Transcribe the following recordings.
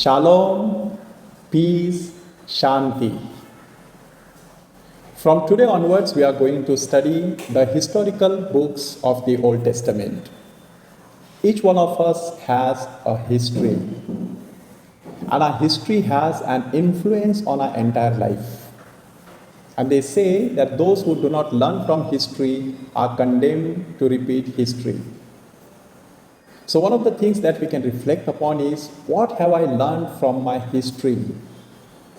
Shalom, peace, Shanti. From today onwards, we are going to study the historical books of the Old Testament. Each one of us has a history, and our history has an influence on our entire life. And they say that those who do not learn from history are condemned to repeat history. So one of the things that we can reflect upon is, what have I learned from my history?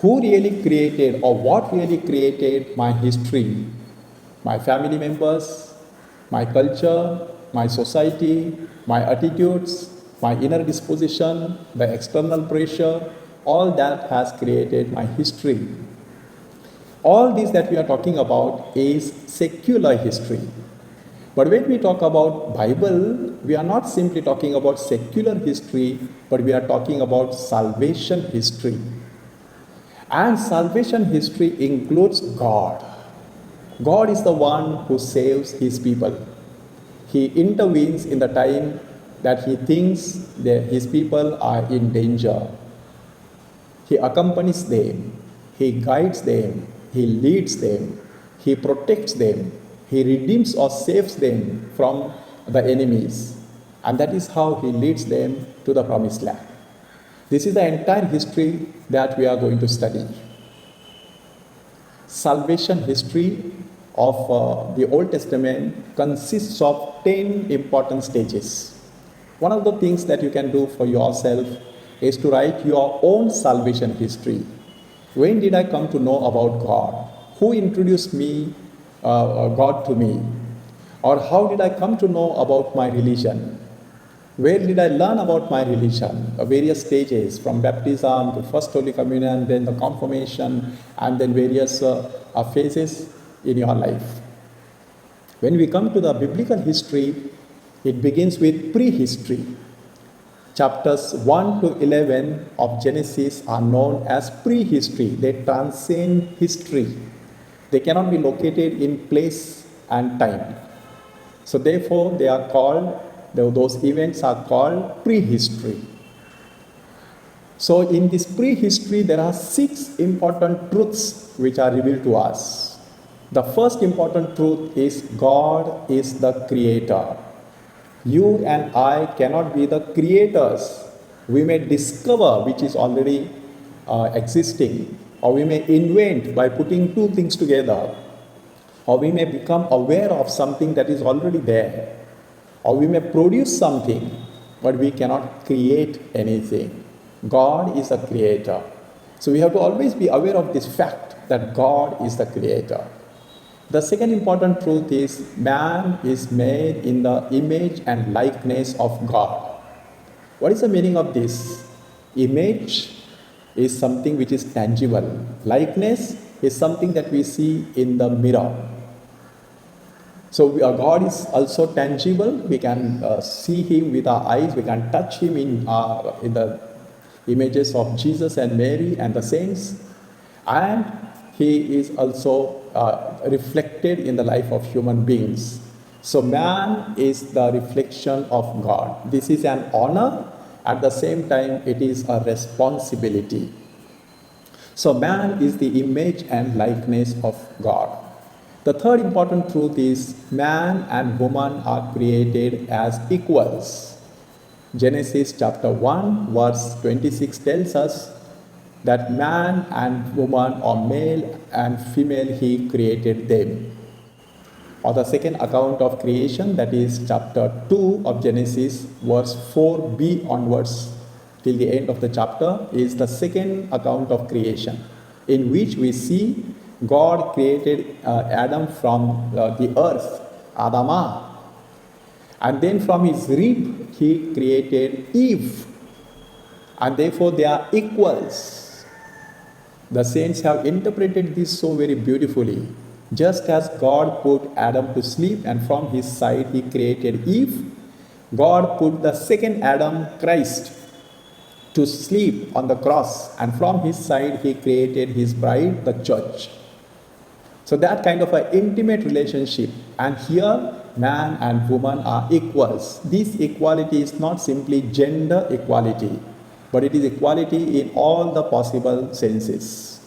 Who really created or what really created my history? My family members, my culture, my society, my attitudes, my inner disposition, the external pressure, all that has created my history. All this that we are talking about is secular history. But when we talk about Bible, we are not simply talking about secular history, but we are talking about salvation history. And salvation history includes God. God is the one who saves his people. He intervenes in the time that he thinks that his people are in danger. He accompanies them, he guides them, he leads them, he protects them, he redeems or saves them from the enemies. And that is how he leads them to the promised land. This is the entire history that we are going to study. Salvation history of the Old Testament consists of 10 important stages. One of the things that you can do for yourself is to write your own salvation history. When did I come to know about God? Who introduced God to me? Or how did I come to know about my religion? Where did I learn about my religion? Various stages, from baptism to First Holy Communion, then the confirmation, and then various phases in your life. When we come to the biblical history, it begins with prehistory. Chapters 1 to 11 of Genesis are known as prehistory. They transcend history. They cannot be located in place and time. So therefore, they are called, those events are called prehistory. So in this prehistory, there are 6 important truths which are revealed to us. The first important truth is God is the creator. You and I cannot be the creators. We may discover which is already existing, or we may invent by putting 2 things together, or we may become aware of something that is already there, or we may produce something, but we cannot create anything. God is a creator. So we have to always be aware of this fact that God is the creator. The second important truth is man is made in the image and likeness of God. What is the meaning of this? Image is something which is tangible. Likeness is something that we see in the mirror. So God is also tangible. We can see him with our eyes. We can touch him in the images of Jesus and Mary and the saints. And he is also reflected in the life of human beings. So man is the reflection of God. This is an honor. At the same time, it is a responsibility. So man is the image and likeness of God. The third important truth is man and woman are created as equals. Genesis chapter 1 verse 26 tells us that man and woman, or male and female, he created them. Or the second account of creation, that is chapter 2 of Genesis, verse 4b onwards till the end of the chapter, is the second account of creation, in which we see God created Adam from the earth, Adamah. And then from his rib, he created Eve. And therefore they are equals. The saints have interpreted this so very beautifully. Just as God put Adam to sleep and from his side he created Eve, God put the second Adam, Christ, to sleep on the cross, and from his side he created his bride, the church. So that kind of an intimate relationship. And here man and woman are equals. This equality is not simply gender equality. but it is equality in all the possible senses.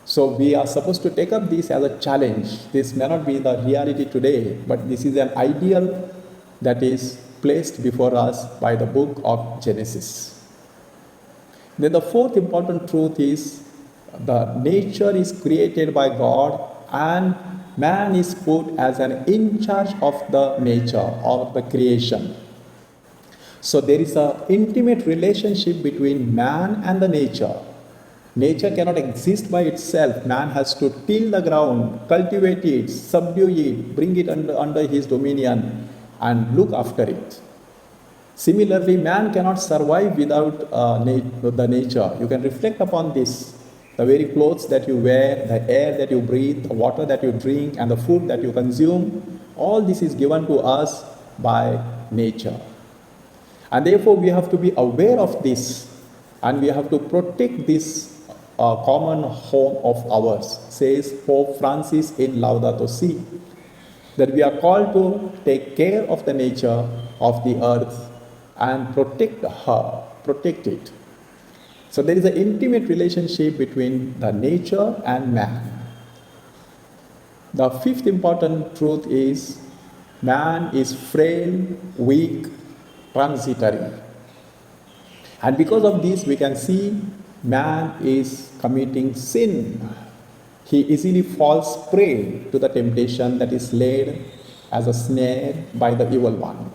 So we are supposed to take up this as a challenge. This may not be the reality today, but this is an ideal that is placed before us by the book of Genesis. Then the fourth important truth is the nature is created by God and man is put as an in charge of the nature or the creation. So there is an intimate relationship between man and the nature. Nature cannot exist by itself. Man has to till the ground, cultivate it, subdue it, bring it under his dominion and look after it. Similarly, man cannot survive without the nature. You can reflect upon this. The very clothes that you wear, the air that you breathe, the water that you drink, and the food that you consume, all this is given to us by nature. And therefore, we have to be aware of this and we have to protect this common home of ours, says Pope Francis in Laudato Si, that we are called to take care of the nature of the earth and protect it. So there is an intimate relationship between the nature and man. The fifth important truth is man is frail, weak, transitory. And because of this, we can see man is committing sin. He easily falls prey to the temptation that is laid as a snare by the evil one.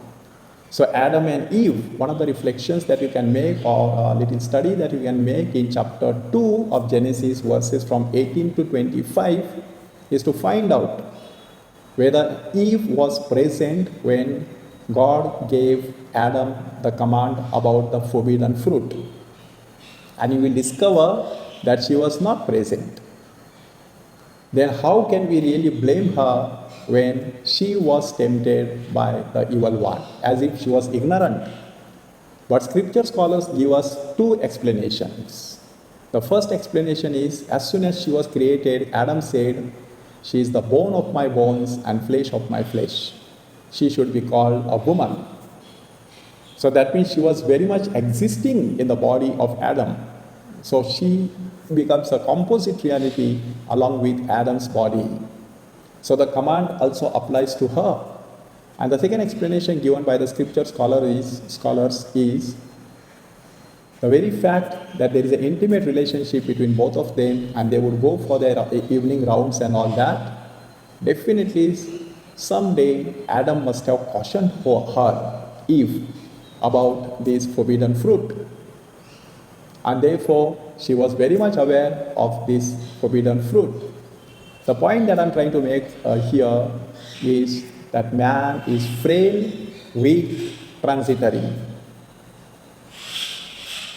So Adam and Eve, one of the reflections that you can make or a little study that you can make in chapter 2 of Genesis verses from 18 to 25 is to find out whether Eve was present when God gave Adam the command about the forbidden fruit. And you will discover that she was not present. Then how can we really blame her when she was tempted by the evil one, as if she was ignorant? But scripture scholars give us two explanations. The first explanation is, as soon as she was created, Adam said, "She is the bone of my bones and flesh of my flesh. She should be called a woman." So that means she was very much existing in the body of Adam. So she becomes a composite reality along with Adam's body. So the command also applies to her. And the second explanation given by the scripture scholars is the very fact that there is an intimate relationship between both of them and they would go for their evening rounds and all that. Definitely someday Adam must have cautioned her, Eve, about this forbidden fruit. And therefore she was very much aware of this forbidden fruit. The point that I'm trying to make here is that man is frail, weak, transitory.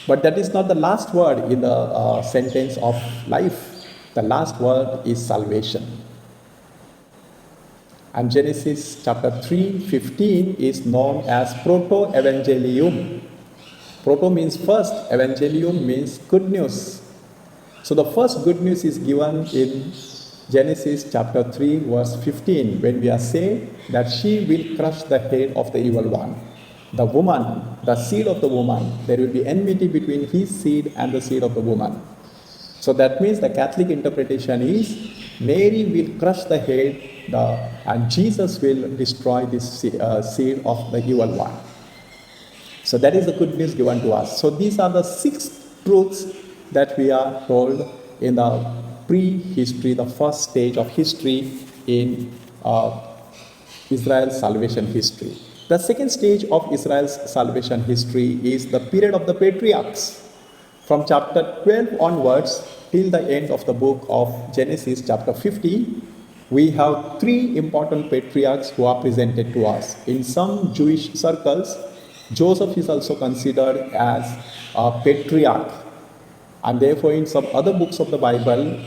But that is not the last word in the sentence of life. The last word is salvation. And Genesis chapter 3:15 is known as proto-evangelium. Proto means first, evangelium means good news. So the first good news is given in Genesis chapter 3 verse 15 when we are saying that she will crush the head of the evil one. The woman, the seed of the woman, there will be enmity between his seed and the seed of the woman. So that means the Catholic interpretation is Mary will crush the head and Jesus will destroy this seed of the evil one. So that is the good news given to us. So these are the 6 truths that we are told in the pre-history, the first stage of history in Israel's salvation history. The second stage of Israel's salvation history is the period of the patriarchs. From chapter 12 onwards till the end of the book of Genesis chapter 50, we have 3 important patriarchs who are presented to us. In some Jewish circles, Joseph is also considered as a patriarch. And therefore in some other books of the Bible,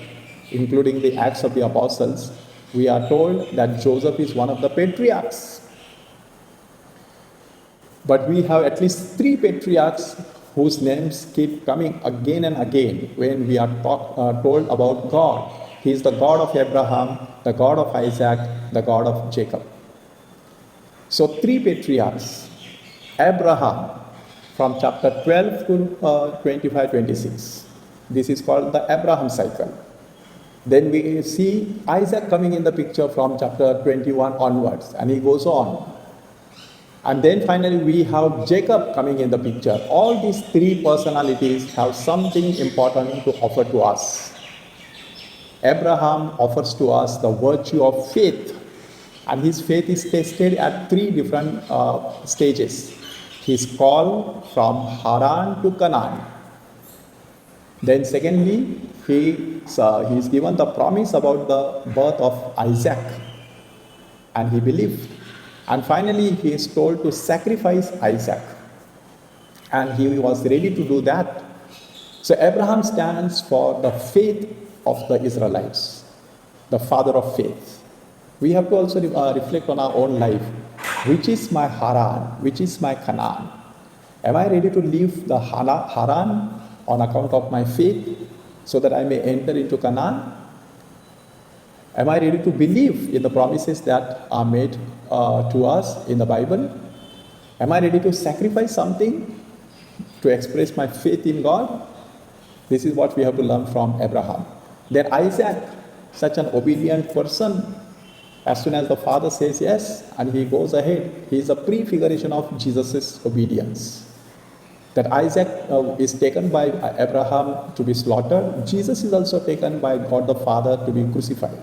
including the Acts of the Apostles, we are told that Joseph is one of the patriarchs. But we have at least 3 patriarchs whose names keep coming again and again when we are told about God. He is the God of Abraham, the God of Isaac, the God of Jacob. So 3 patriarchs. Abraham, from chapter 12 to 25, 26. This is called the Abraham cycle. Then we see Isaac coming in the picture from chapter 21 onwards, and he goes on. And then finally we have Jacob coming in the picture. All these three personalities have something important to offer to us. Abraham offers to us the virtue of faith, and his faith is tested at three different stages. He's called from Haran to Canaan. Then secondly, he's given the promise about the birth of Isaac, and he believed. And finally, he is told to sacrifice Isaac, and he was ready to do that. So Abraham stands for the faith of the Israelites, the father of faith. We have to also reflect on our own life. Which is my Haran? Which is my Canaan? Am I ready to leave the Haran on account of my faith so that I may enter into Canaan? Am I ready to believe in the promises that are made to us in the Bible? Am I ready to sacrifice something to express my faith in God? This is what we have to learn from Abraham. Then Isaac, such an obedient person, as soon as the father says yes, and he goes ahead, he is a prefiguration of Jesus' obedience. That Isaac is taken by Abraham to be slaughtered, Jesus is also taken by God the Father to be crucified.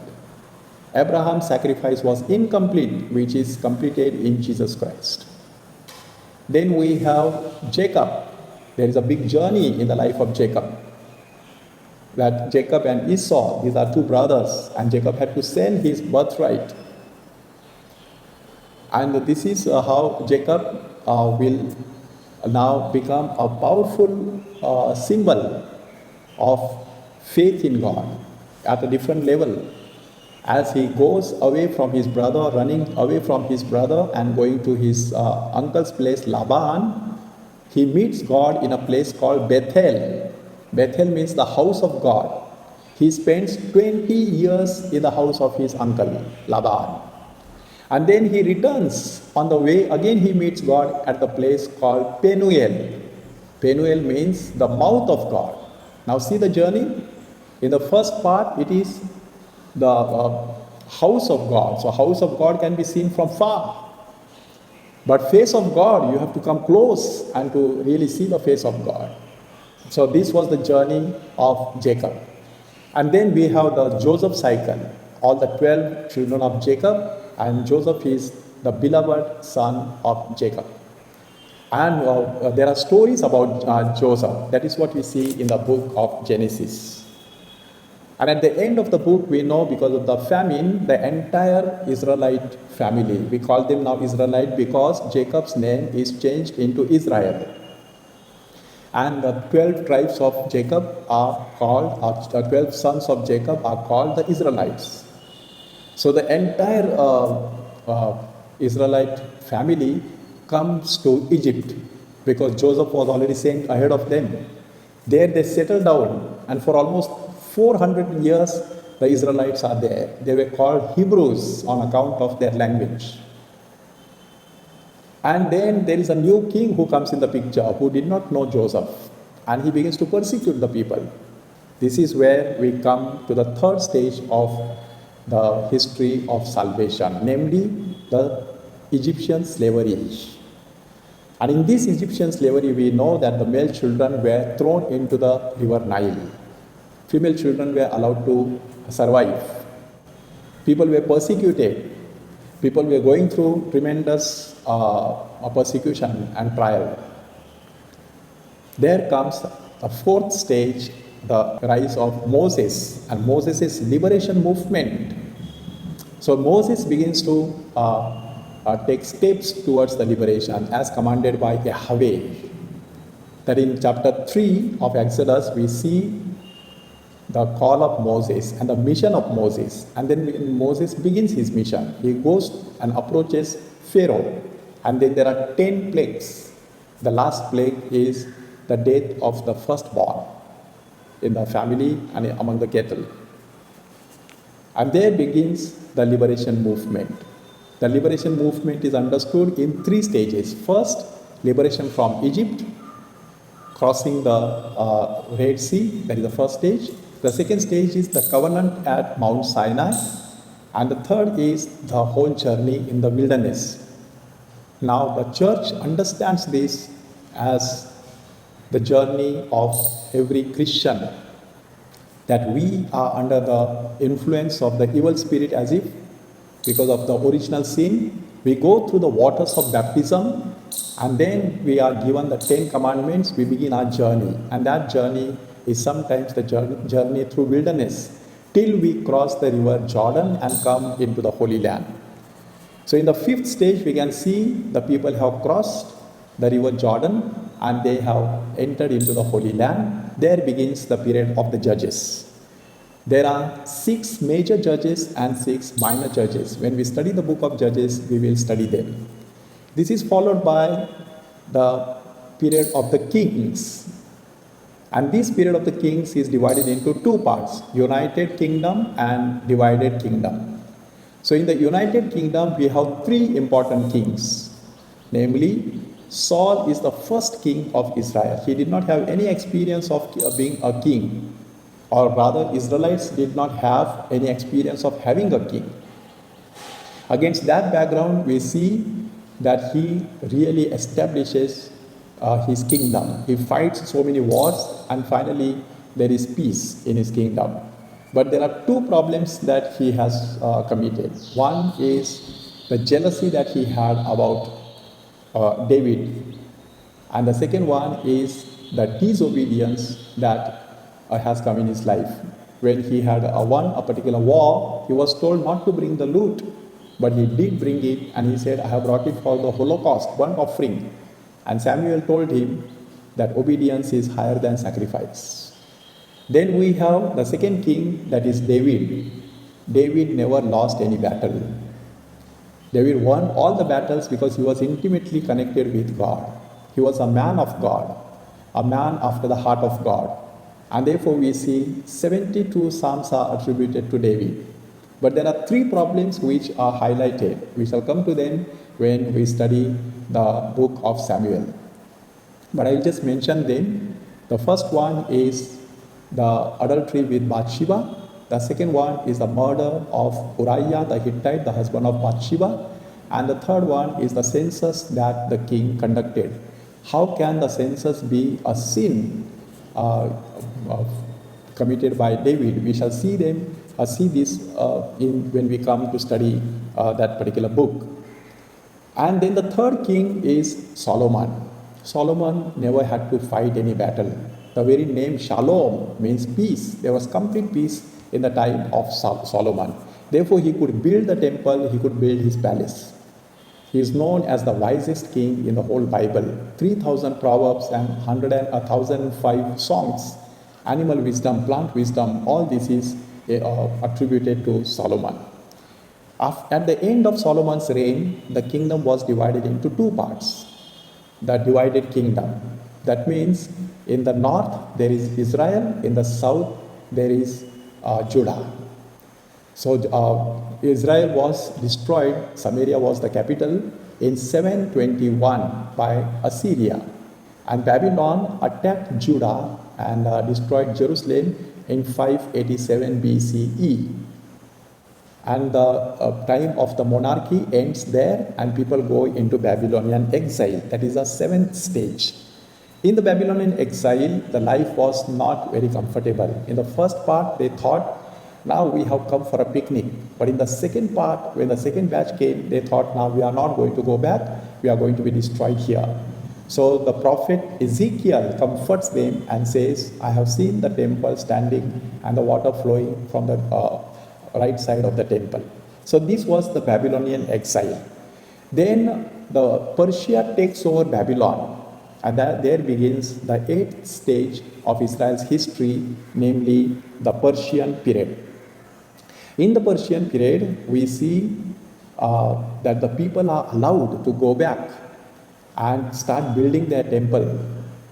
Abraham's sacrifice was incomplete, which is completed in Jesus Christ. Then we have Jacob. There is a big journey in the life of Jacob. That Jacob and Esau, these are two brothers, and Jacob had to sell his birthright. And this is how Jacob will now become a powerful symbol of faith in God at a different level. As he goes away from his brother, running away from his brother and going to his uncle's place, Laban, he meets God in a place called Bethel. Bethel means the house of God. He spends 20 years in the house of his uncle, Laban. And then he returns. On the way, again he meets God at the place called Penuel. Penuel means the mouth of God. Now see the journey. In the first part, it is the house of God. So house of God can be seen from far. But face of God, you have to come close and to really see the face of God. So this was the journey of Jacob. And then we have the Joseph cycle. All the 12 children of Jacob, and Joseph is the beloved son of Jacob. And there are stories about Joseph. That is what we see in the book of Genesis. And at the end of the book, we know because of the famine, the entire Israelite family, we call them now Israelite because Jacob's name is changed into Israel. And the 12 tribes of Jacob are called, 12 sons of Jacob are called the Israelites. So the entire Israelite family comes to Egypt because Joseph was already sent ahead of them. There they settled down, and for almost 400 years the Israelites are there. They were called Hebrews on account of their language. And then there is a new king who comes in the picture who did not know Joseph, and he begins to persecute the people. This is where we come to the third stage of the history of salvation, namely the Egyptian slavery. And in this Egyptian slavery, we know that the male children were thrown into the river Nile. Female children were allowed to survive. People were persecuted. People were going through tremendous persecution and trial. There comes the fourth stage, the rise of Moses and Moses' liberation movement. So Moses begins to take steps towards the liberation as commanded by Yahweh. That in chapter 3 of Exodus, we see the call of Moses and the mission of Moses. And then Moses begins his mission. He goes and approaches Pharaoh. And then there are 10 plagues. The last plague is the death of the firstborn in the family and among the cattle. And there begins the liberation movement. The liberation movement is understood in 3 stages. First, liberation from Egypt. crossing the Red Sea. That is the first stage. The second stage is the covenant at Mount Sinai. And the third is the whole journey in the wilderness. Now, the church understands this as the journey of every Christian, that we are under the influence of the evil spirit as if because of the original sin. We go through the waters of baptism and then we are given the 10 commandments. We begin our journey, and that journey is sometimes the journey through wilderness till we cross the river Jordan and come into the Holy Land. So in the fifth stage, we can see the people have crossed the river Jordan and they have entered into the Holy Land. There begins the period of the judges. There are 6 major judges and 6 minor judges. When we study the book of Judges, we will study them. This is followed by the period of the kings. And this period of the kings is divided into 2 parts, United Kingdom and Divided Kingdom. So in the United Kingdom, we have 3 important kings. Namely, Saul is the first king of Israel. He did not have any experience of being a king. Or rather, Israelites did not have any experience of having a king. Against that background, we see that he really establishes his kingdom. He fights so many wars and finally there is peace in his kingdom. But there are 2 problems that he has committed. One is the jealousy that he had about David. And the second one is the disobedience that has come in his life. When he had won a particular war, he was told not to bring the loot, but he did bring it, and he said, I have brought it for the Holocaust, burnt offering. And Samuel told him that obedience is higher than sacrifice. Then we have the second king, that is David. David never lost any battle. David won all the battles because he was intimately connected with God. He was a man of God, a man after the heart of God. And therefore we see 72 psalms are attributed to David. But there are 3 problems which are highlighted. We shall come to them when we study the book of Samuel. But I will just mention them. The first one is the adultery with Bathsheba. The second one is the murder of Uriah the Hittite, the husband of Bathsheba. And the third one is the census that the king conducted. How can the census be a sin committed by David? We shall see this when we come to study that particular book. And then the third king is Solomon. Solomon never had to fight any battle. The very name Shalom means peace. There was complete peace in the time of Solomon. Therefore, he could build the temple, he could build his palace. He is known as the wisest king in the whole Bible. 3,000 proverbs and 1,005 songs. Animal wisdom, plant wisdom, all this is attributed to Solomon. At the end of Solomon's reign, the kingdom was divided into 2 parts. The divided kingdom. That means in the north there is Israel, in the south there is Judah. So Israel was destroyed, Samaria was the capital, in 721 by Assyria. And Babylon attacked Judah and destroyed Jerusalem in 587 BCE. And the time of the monarchy ends there and people go into Babylonian exile. That is the 7th stage. In the Babylonian exile, the life was not very comfortable. In the first part, they thought, now we have come for a picnic. But in the second part, when the second batch came, they thought, now we are not going to go back, we are going to be destroyed here. So the prophet Ezekiel comforts them and says, I have seen the temple standing and the water flowing from the right side of the temple. So this was the Babylonian exile. Then the Persia takes over Babylon. And there begins the 8th stage of Israel's history, namely the Persian period. In the Persian period, we see that the people are allowed to go back and start building their temple.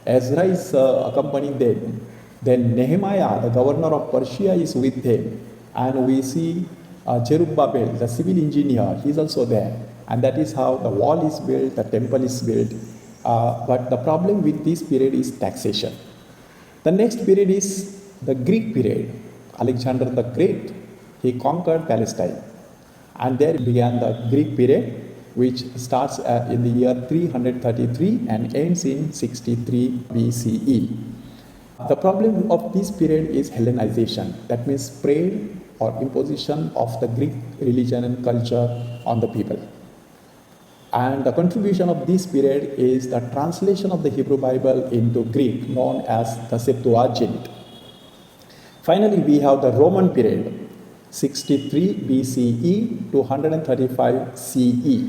Ezra is accompanying them. Then Nehemiah, the governor of Persia, is with them. And we see Zerubbabel, the civil engineer, he is also there. And that is how the wall is built, the temple is built. But the problem with this period is taxation. The next period is the Greek period. Alexander the Great, he conquered Palestine. And there began the Greek period, which starts in the year 333 and ends in 63 BCE. The problem of this period is Hellenization, that means spread or imposition of the Greek religion and culture on the people. And the contribution of this period is the translation of the Hebrew Bible into Greek, known as the Septuagint. Finally, we have the Roman period, 63 BCE to 135 CE.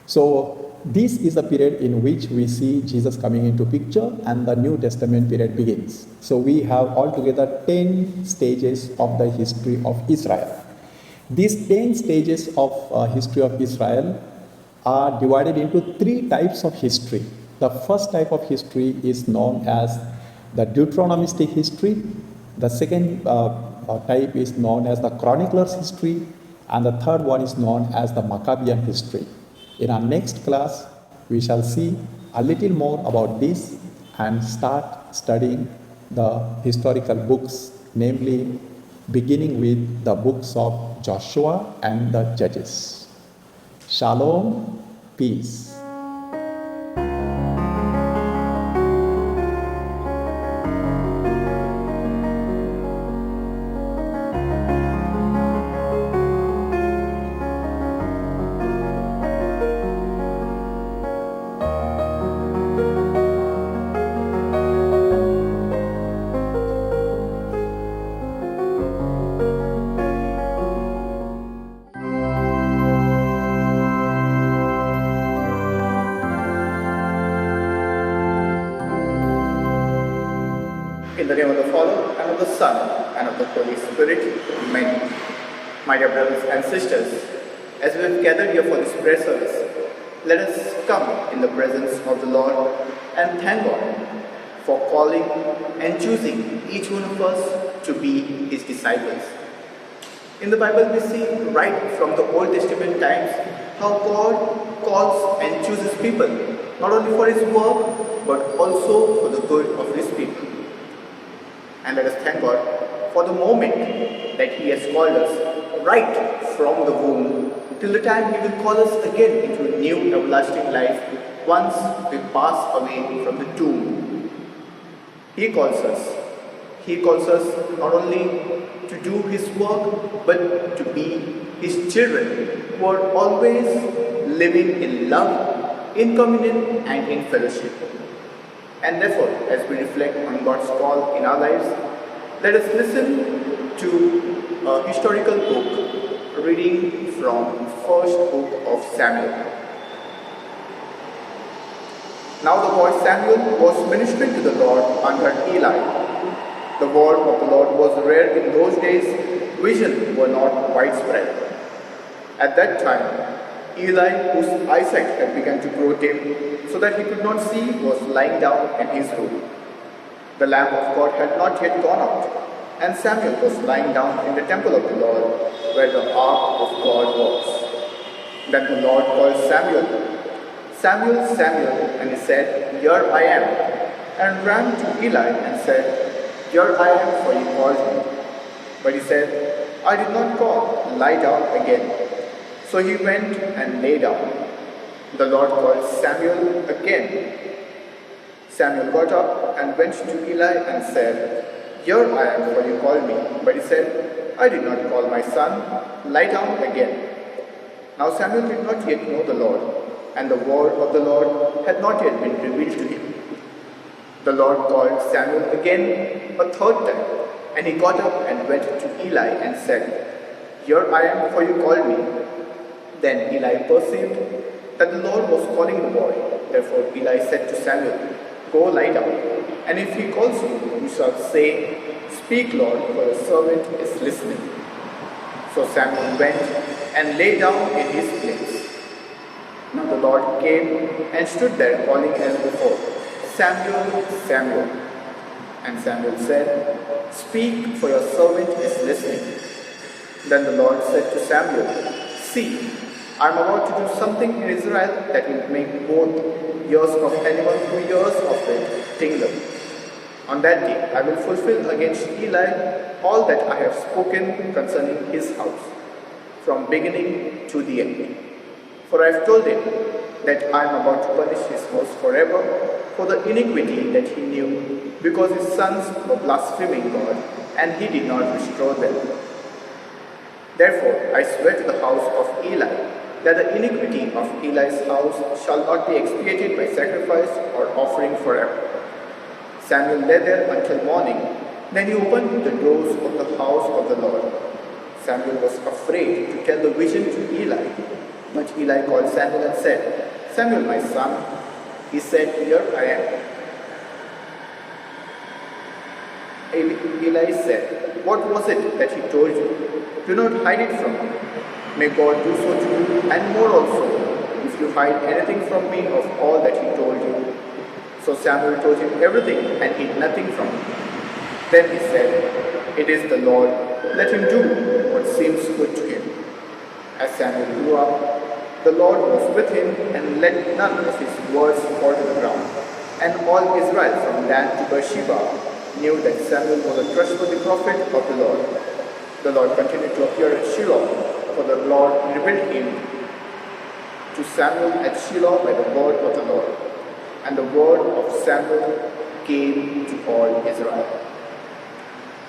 So this is the period in which we see Jesus coming into picture and the New Testament period begins. So we have altogether 10 stages of the history of Israel. These 10 stages of history of Israel are divided into 3 types of history. The first type of history is known as the Deuteronomistic history. The second type is known as the Chronicler's history, and the third one is known as the Maccabean history. In our next class, we shall see a little more about this and start studying the historical books, namely beginning with the books of Joshua and the Judges. Shalom, peace. In the name of the Father, and of the Son, and of the Holy Spirit. Amen. My dear brothers and sisters, as we have gathered here for this prayer service, let us come in the presence of the Lord and thank God for calling and choosing each one of us to be His disciples. In the Bible we see right from the Old Testament times how God calls and chooses people, not only for His work, but also for the good of His people. And let us thank God for the moment that He has called us right from the womb till the time He will call us again into a new everlasting life once we pass away from the tomb. He calls us. He calls us not only to do His work, but to be His children who are always living in love, in communion and in fellowship. And therefore, as we reflect on God's call in our lives, let us listen to a historical book reading from first book of Samuel. Now the boy Samuel was ministering to the Lord under Eli. The word of the Lord was rare in those days, visions were not widespread. At that time, Eli, whose eyesight had begun to grow dim, so that he could not see, was lying down in his room. The Lamb of God had not yet gone out, and Samuel was lying down in the temple of the Lord, where the ark of God was. Then the Lord called Samuel, Samuel, Samuel, and he said, Here I am, and ran to Eli and said, Here I am, for you called me. But he said, I did not call, lie down again. So he went and lay down. The Lord called Samuel again. Samuel got up and went to Eli and said, Here I am, for you called me. But he said, I did not call my son, lie down again. Now Samuel did not yet know the Lord, and the word of the Lord had not yet been revealed to him. The Lord called Samuel again a third time, and he got up and went to Eli and said, Here I am, for you called me. Then Eli perceived that the Lord was calling the boy. Therefore Eli said to Samuel, Go lie down, and if he calls you, you shall say, Speak, Lord, for your servant is listening. So Samuel went and lay down in his place. Now the Lord came and stood there calling as before, Samuel, Samuel. And Samuel said, Speak, for your servant is listening. Then the Lord said to Samuel, See, I am about to do something in Israel that will make both years of animal to years of the kingdom. On that day, I will fulfill against Eli all that I have spoken concerning his house, from beginning to the end. For I have told him that I am about to punish his house forever for the iniquity that he knew, because his sons were blaspheming God, and he did not restore them. Therefore, I swear to the house of Eli that the iniquity of Eli's house shall not be expiated by sacrifice or offering forever. Samuel lay there until morning. Then he opened the doors of the house of the Lord. Samuel was afraid to tell the vision to Eli. But Eli called Samuel and said, Samuel, my son. He said, Here I am. Eli said, What was it that he told you? Do not hide it from me. May God do so to you, and more also, if you hide anything from me of all that he told you. So Samuel told him everything and hid nothing from him. Then he said, It is the Lord. Let him do what seems good to him. As Samuel grew up, the Lord was with him and let none of his words fall to the ground. And all Israel from Dan to Beersheba knew that Samuel was a trustworthy prophet of the Lord. The Lord continued to appear at Shiloh, for the Lord revealed him to Samuel at Shiloh by the word of the Lord. And the word of Samuel came to all Israel.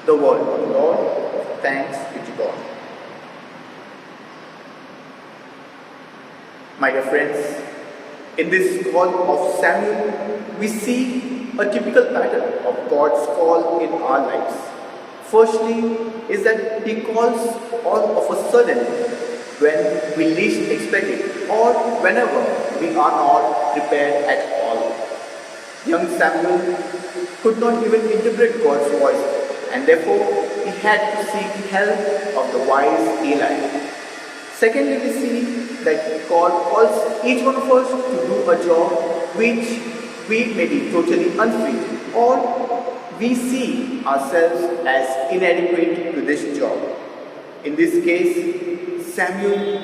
The word of the Lord. Thanks be to God. My dear friends, in this call of Samuel, we see a typical pattern of God's call in our lives. Firstly, is that He calls all of a sudden when we least expect it, or whenever we are not prepared at all. Young Samuel could not even interpret God's voice, and therefore he had to seek help of the wise Eli. Secondly, we see that God calls each one of us to do a job which we may be totally unfit, or we see ourselves as inadequate to this job. In this case, Samuel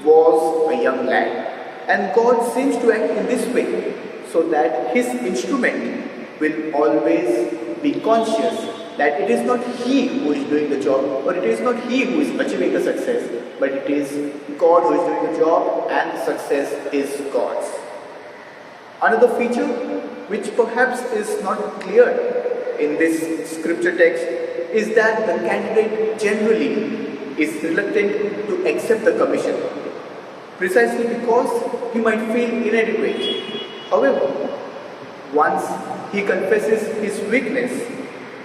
was a young lad, and God seems to act in this way so that his instrument will always be conscious that it is not he who is doing the job, or it is not he who is achieving the success, but it is God who is doing the job, and the success is God's. Another feature which perhaps is not clear in this scripture text is that the candidate generally is reluctant to accept the commission, precisely because he might feel inadequate. However, once he confesses his weakness,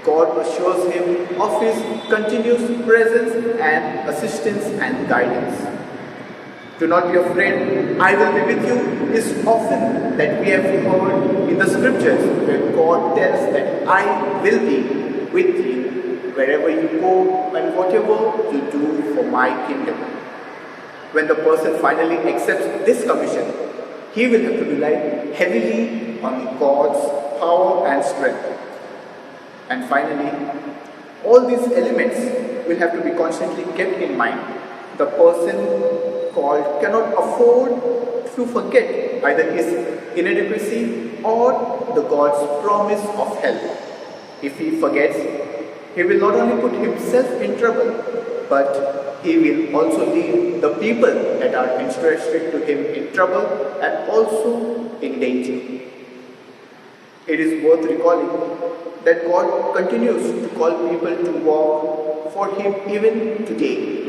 God assures him of his continuous presence and assistance and guidance. Do not be afraid, I will be with you is often that we have heard in the scriptures, where God tells that I will be with you wherever you go and whatever you do for my kingdom. When the person finally accepts this commission, he will have to rely heavily on God's power and strength. And finally, all these elements will have to be constantly kept in mind. The person called cannot afford to forget either his inadequacy or the God's promise of help. If he forgets, he will not only put himself in trouble, but he will also leave the people that are entrusted to him in trouble and also in danger. It is worth recalling that God continues to call people to walk for Him even today.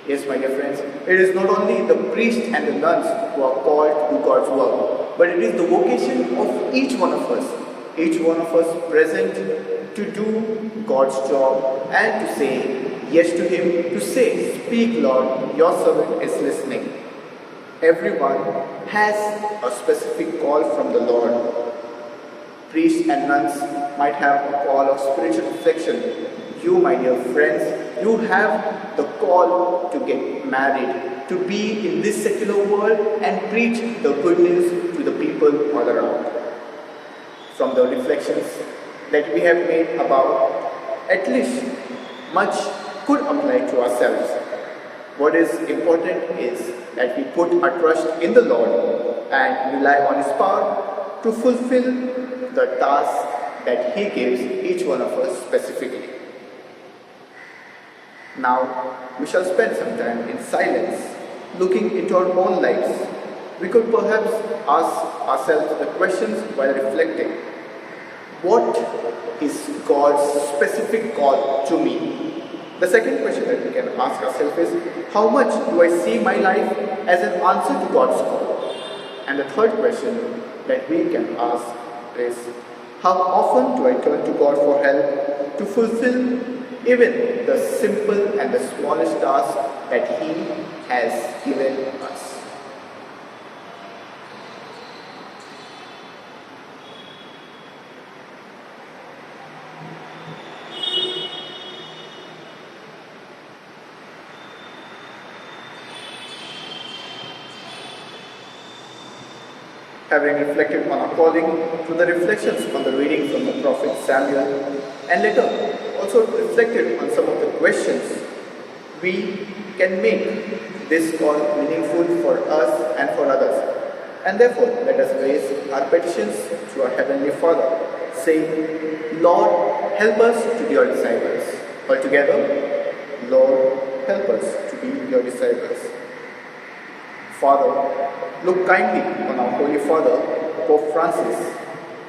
Yes, my dear friends, it is not only the priests and the nuns who are called to do God's work, but it is the vocation of each one of us present to do God's job and to say yes to Him, to say, Speak Lord, your servant is listening. Everyone has a specific call from the Lord. Priests and nuns might have a call of spiritual reflection. You, my dear friends, you have the call to get married, to be in this secular world and preach the good news to the people all around. From the reflections that we have made above, at least much could apply to ourselves. What is important is that we put our trust in the Lord and rely on His power to fulfill the task that He gives each one of us specifically. Now, we shall spend some time in silence, looking into our own lives. We could perhaps ask ourselves the questions while reflecting. What is God's specific call to me? The second question that we can ask ourselves is, how much do I see my life as an answer to God's call? And the third question that we can ask is, how often do I turn to God for help to fulfill even the simple and the smallest task that He has given us? Having reflected on our calling through the reflections on the reading from the prophet Samuel, and later also reflected on some of the questions, we can make this call meaningful for us and for others. And therefore, let us raise our petitions to our Heavenly Father, saying, Lord, help us to be your disciples. Altogether, Lord, help us to be your disciples. Father, look kindly on our Holy Father, Pope Francis,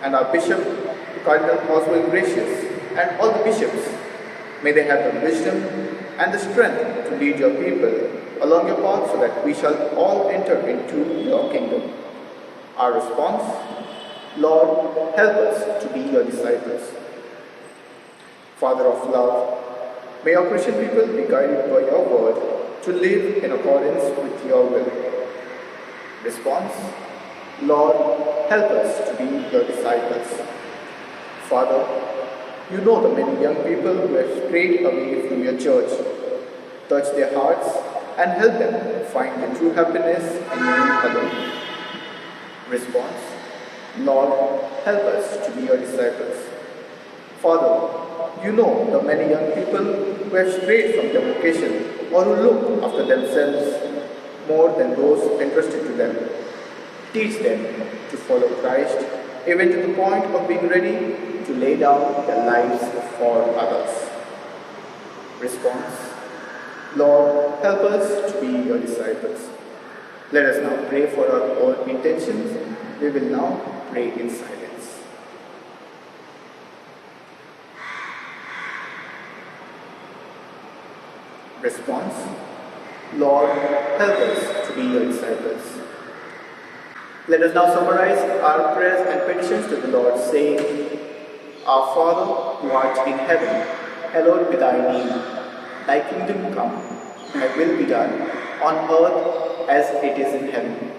and our Bishop, Cardinal Oswald Gracious, and all the bishops. May they have the wisdom and the strength to lead your people along your path so that we shall all enter into your kingdom. Our response, Lord, help us to be your disciples. Father of love, may your Christian people be guided by your word to live in accordance with your will. Response, Lord, help us to be your disciples. Father, you know the many young people who have strayed away from your church. Touch their hearts and help them find the true happiness in you alone. Response, Lord, help us to be your disciples. Father, you know the many young people who have strayed from their vocation or who look after themselves more than those entrusted to them. Teach them to follow Christ, even to the point of being ready to lay down their lives for others. Response, Lord, help us to be your disciples. Let us now pray for our own intentions. We will now pray in silence. Response, Lord, help us to be your disciples. Let us now summarize our prayers and petitions to the Lord, saying, Our Father, who art in heaven, hallowed be thy name. Thy kingdom come, thy will be done, on earth as it is in heaven.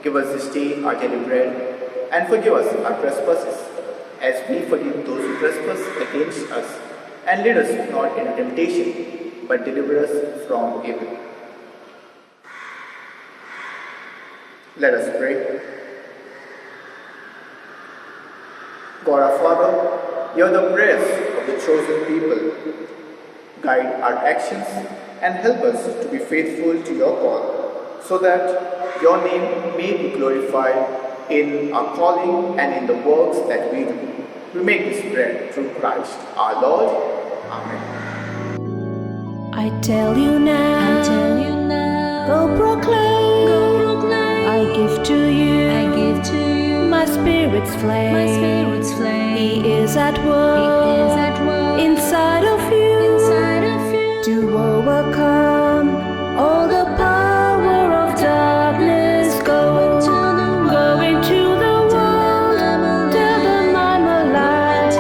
Give us this day our daily bread, and forgive us our trespasses, as we forgive those who trespass against us. And lead us not into temptation, but deliver us from evil. Let us pray. God our Father, hear the prayers of the chosen people. Guide our actions and help us to be faithful to your call, so that your name may be glorified in our calling and in the works that we do. We make this prayer through Christ our Lord. Amen. I tell you now, go proclaim. I give to you, my spirit's flame. He is at work, inside of you, to overcome all the power of darkness. Go into the world, tell them I'm alive.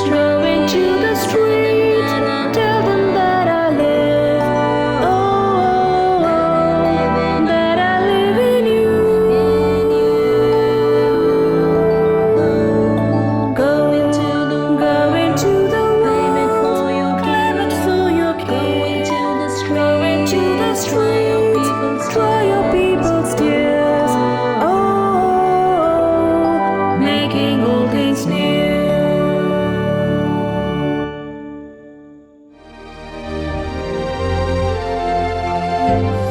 Go into the street, tell them that I live. That I live in you. Go into the world, claim it for your king. you.